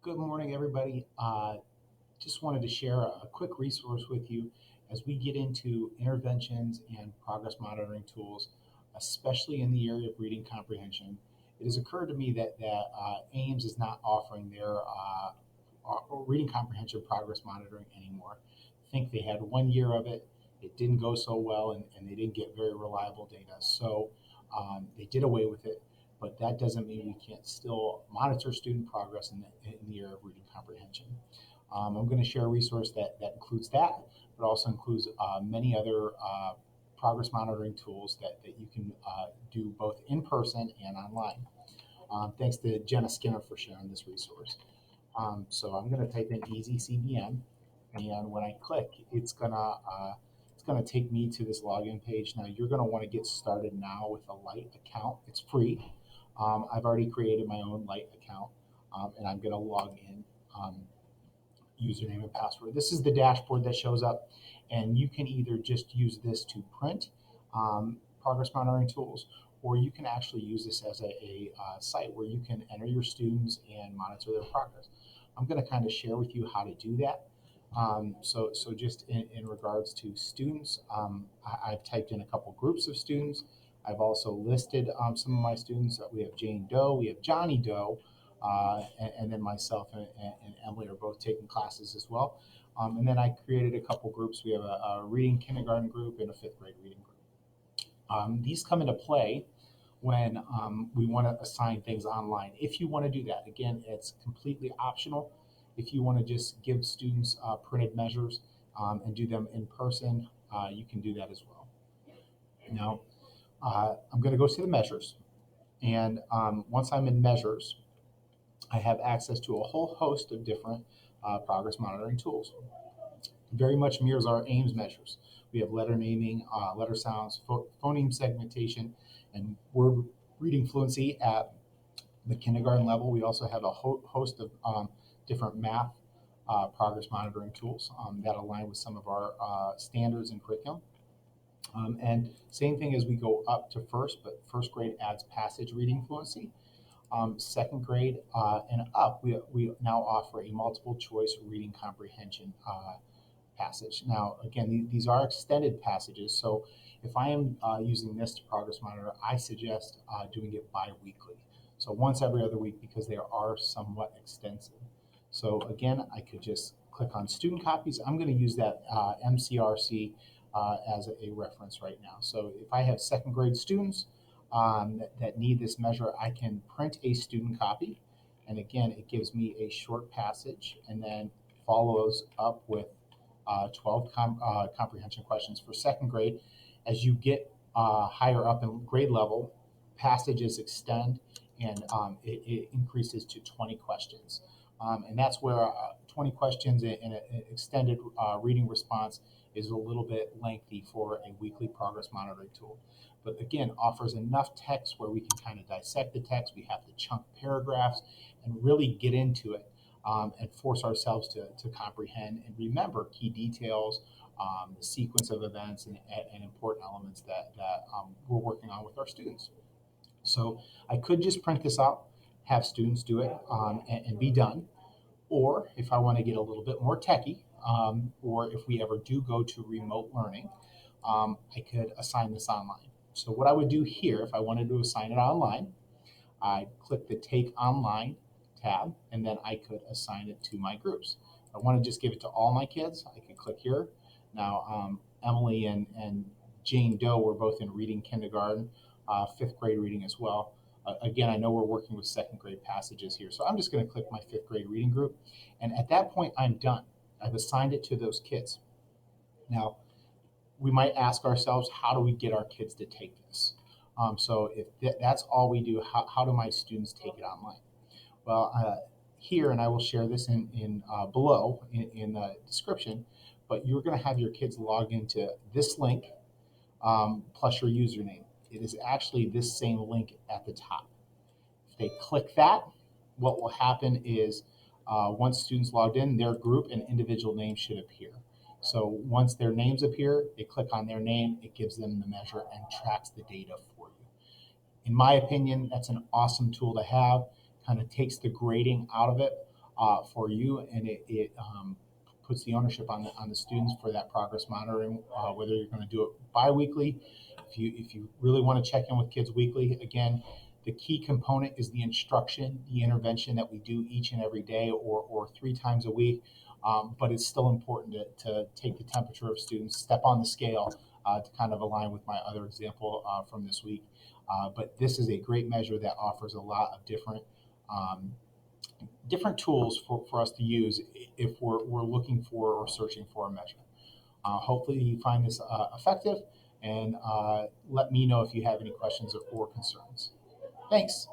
Good morning, everybody. Just wanted to share a quick resource with you as we get into interventions and progress monitoring tools, especially in the area of reading comprehension. It has occurred to me that AIMS is not offering their reading comprehension progress monitoring anymore. I think they had 1 year of it. It didn't go so well, and they didn't get very reliable data. So they did away with it, but that doesn't mean we can't still monitor student progress in the area of reading comprehension. I'm going to share a resource that includes that, but also includes many other progress monitoring tools that you can do both in person and online. Thanks to Jenna Skinner for sharing this resource. So I'm going to type in easyCBM, and when I click, it's gonna take me to this login page. Now you're going to want to get started now with a Lite account. It's free. I've already created my own Lite account, and I'm going to log in. Username and password. This is the dashboard that shows up, and you can either just use this to print progress monitoring tools, or you can actually use this as a site where you can enter your students and monitor their progress. I'm going to kind of share with you how to do that. So just in regards to students, I've typed in a couple groups of students. I've also listed some of my students. We have Jane Doe, we have Johnny Doe, and then myself and Emily are both taking classes as well. And then I created a couple groups. We have a reading kindergarten group and a fifth grade reading group. These come into play when we want to assign things online. If you want to do that, again, it's completely optional. If you want to just give students printed measures and do them in person, you can do that as well. Now, I'm going to go to the measures. And once I'm in measures, I have access to a whole host of different progress monitoring tools. Very much mirrors our AIMS measures. We have letter naming, letter sounds, phoneme segmentation, and word reading fluency at the kindergarten level. We also have a host of different math progress monitoring tools that align with some of our standards and curriculum. And same thing as we go up to first, but first grade adds passage reading fluency. Second grade and up, we now offer a multiple choice reading comprehension passage. Now, again, these are extended passages, so if I am using this to progress monitor, I suggest doing it bi-weekly. So once every other week, because they are somewhat extensive. So again, I could just click on student copies. I'm going to use that MCRC as a reference right now. So if I have second grade students that need this measure, I can print a student copy. And again, it gives me a short passage and then follows up with 12 comprehension questions for second grade. As you get higher up in grade level, passages extend and it increases to 20 questions. And that's where 20 questions in an extended reading response is a little bit lengthy for a weekly progress monitoring tool. But again, offers enough text where we can kind of dissect the text. We have to chunk paragraphs and really get into it and force ourselves to comprehend and remember key details, the sequence of events, and important elements that we're working on with our students. So I could just print this out, have students do it, and be done. Or if I want to get a little bit more techy, or if we ever do go to remote learning, I could assign this online. So what I would do here, if I wanted to assign it online, I click the Take Online tab, and then I could assign it to my groups. If I want to just give it to all my kids, I can click here. Now, Emily and Jane Doe were both in reading kindergarten, fifth grade reading as well. Again, I know we're working with second grade passages here, so I'm just going to click my fifth grade reading group. And at that point, I'm done. I've assigned it to those kids. Now, we might ask ourselves, how do we get our kids to take this? So if that's all we do, how do my students take it online? Well, here, and I will share this in below in the description, but you're going to have your kids log into this link plus your username. It is actually this same link at the top. If they click that, what will happen is once students logged in, their group and individual names should appear. So once their names appear, they click on their name, it gives them the measure and tracks the data for you. In my opinion, that's an awesome tool to have, kind of takes the grading out of it. for you, and it puts the ownership on the students for that progress monitoring. Whether you're going to do it biweekly, if you really want to check in with kids weekly, again, the key component is the instruction, the intervention that we do each and every day or 3 times a week. But it's still important to take the temperature of students, step on the scale to kind of align with my other example from this week. But this is a great measure that offers a lot of um, different tools for us to use if we're looking for or searching for a measure. Hopefully, you find this effective, and let me know if you have any questions or concerns. Thanks.